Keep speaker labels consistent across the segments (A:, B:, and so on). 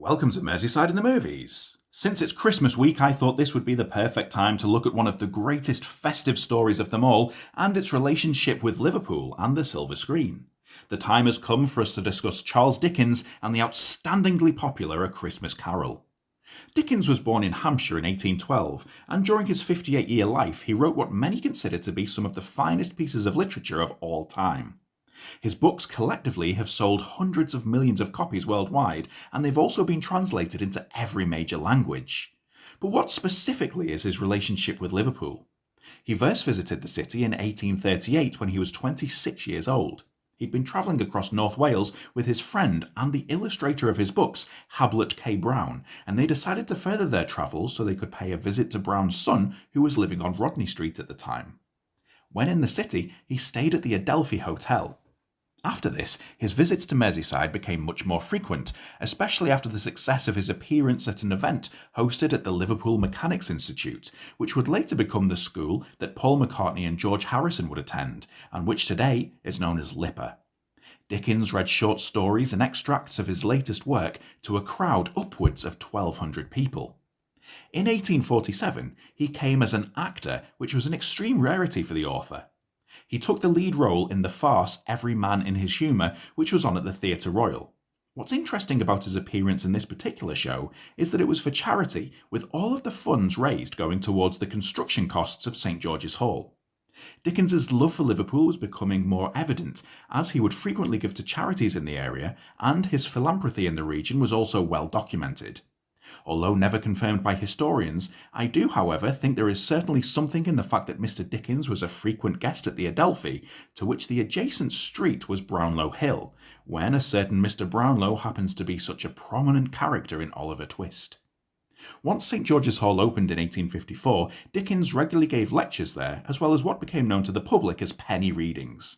A: Welcome to Merseyside in the Movies. Since it's Christmas week, I thought this would be the perfect time to look at one of the greatest festive stories of them all and its relationship with Liverpool and the silver screen. The time has come for us to discuss Charles Dickens and the outstandingly popular A Christmas Carol. Dickens was born in Hampshire in 1812, and during his 58-year life he wrote what many consider to be some of the finest pieces of literature of all time. His books collectively have sold hundreds of millions of copies worldwide, and they've also been translated into every major language. But what specifically is his relationship with Liverpool? He first visited the city in 1838 when he was 26 years old. He'd been travelling across North Wales with his friend and the illustrator of his books, Hablot K. Brown, and they decided to further their travels so they could pay a visit to Brown's son, who was living on Rodney Street at the time. When in the city, he stayed at the Adelphi Hotel. After this, his visits to Merseyside became much more frequent, especially after the success of his appearance at an event hosted at the Liverpool Mechanics Institute, which would later become the school that Paul McCartney and George Harrison would attend, and which today is known as LIPA. Dickens read short stories and extracts of his latest work to a crowd upwards of 1,200 people. In 1847, he came as an actor, which was an extreme rarity for the author. He took the lead role in the farce Every Man in His Humour, which was on at the Theatre Royal. What's interesting about his appearance in this particular show is that it was for charity, with all of the funds raised going towards the construction costs of St George's Hall. Dickens's love for Liverpool was becoming more evident, as he would frequently give to charities in the area, and his philanthropy in the region was also well documented. Although never confirmed by historians, I do, however, think there is certainly something in the fact that Mr. Dickens was a frequent guest at the Adelphi, to which the adjacent street was Brownlow Hill, when a certain Mr. Brownlow happens to be such a prominent character in Oliver Twist. Once St George's Hall opened in 1854, Dickens regularly gave lectures there, as well as what became known to the public as penny readings.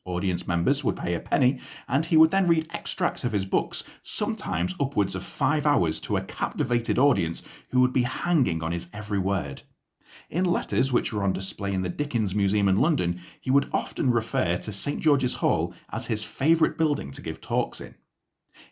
A: Audience members would pay a penny, and he would then read extracts of his books, sometimes upwards of 5 hours, to a captivated audience who would be hanging on his every word. In letters which were on display in the Dickens Museum in London, he would often refer to St George's Hall as his favourite building to give talks in.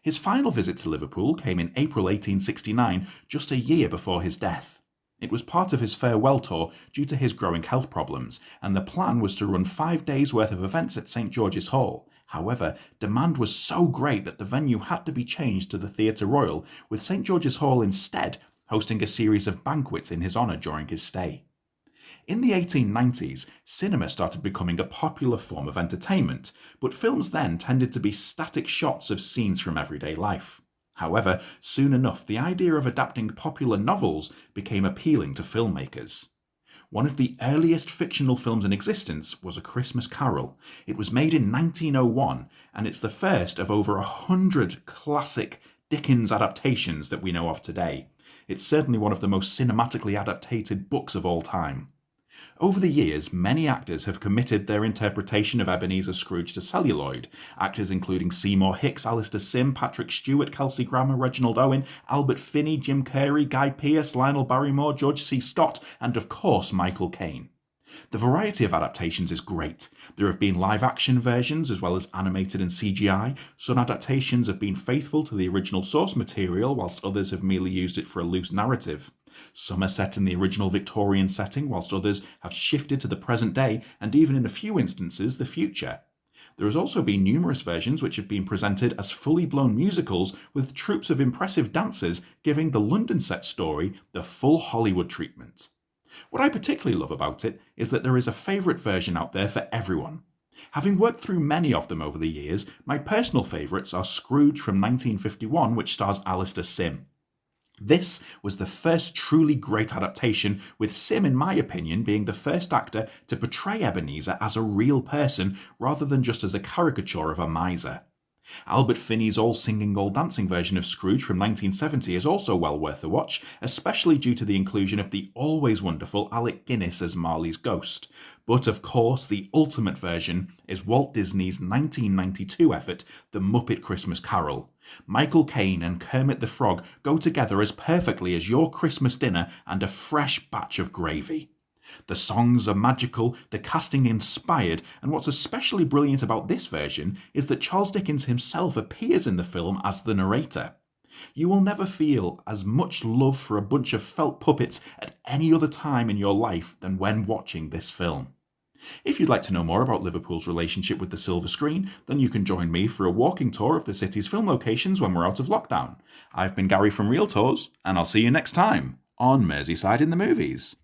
A: His final visit to Liverpool came in April 1869, just a year before his death. It was part of his farewell tour due to his growing health problems, and the plan was to run 5 days' worth of events at St George's Hall. However, demand was so great that the venue had to be changed to the Theatre Royal, with St George's Hall instead hosting a series of banquets in his honour during his stay. In the 1890s, cinema started becoming a popular form of entertainment, but films then tended to be static shots of scenes from everyday life. However, soon enough, the idea of adapting popular novels became appealing to filmmakers. One of the earliest fictional films in existence was A Christmas Carol. It was made in 1901, and it's the first of over 100 classic Dickens adaptations that we know of today. It's certainly one of the most cinematically adapted books of all time. Over the years, many actors have committed their interpretation of Ebenezer Scrooge to celluloid. Actors including Seymour Hicks, Alistair Sim, Patrick Stewart, Kelsey Grammer, Reginald Owen, Albert Finney, Jim Carrey, Guy Pearce, Lionel Barrymore, George C. Scott, and of course Michael Caine. The variety of adaptations is great. There have been live-action versions as well as animated and CGI. Some adaptations have been faithful to the original source material, whilst others have merely used it for a loose narrative. Some are set in the original Victorian setting, whilst others have shifted to the present day and even in a few instances the future. There has also been numerous versions which have been presented as fully blown musicals with troupes of impressive dancers giving the London set story the full Hollywood treatment. What I particularly love about it is that there is a favourite version out there for everyone. Having worked through many of them over the years, my personal favourites are Scrooge from 1951, which stars Alistair Sim. This was the first truly great adaptation, with Sim, in my opinion, being the first actor to portray Ebenezer as a real person rather than just as a caricature of a miser. Albert Finney's all-singing, all-dancing version of Scrooge from 1970 is also well worth a watch, especially due to the inclusion of the always wonderful Alec Guinness as Marley's ghost. But of course, the ultimate version is Walt Disney's 1992 effort, The Muppet Christmas Carol. Michael Caine and Kermit the Frog go together as perfectly as your Christmas dinner and a fresh batch of gravy. The songs are magical, the casting inspired, and what's especially brilliant about this version is that Charles Dickens himself appears in the film as the narrator. You will never feel as much love for a bunch of felt puppets at any other time in your life than when watching this film. If you'd like to know more about Liverpool's relationship with the silver screen, then you can join me for a walking tour of the city's film locations when we're out of lockdown. I've been Gary from Real Tours, and I'll see you next time on Merseyside in the Movies.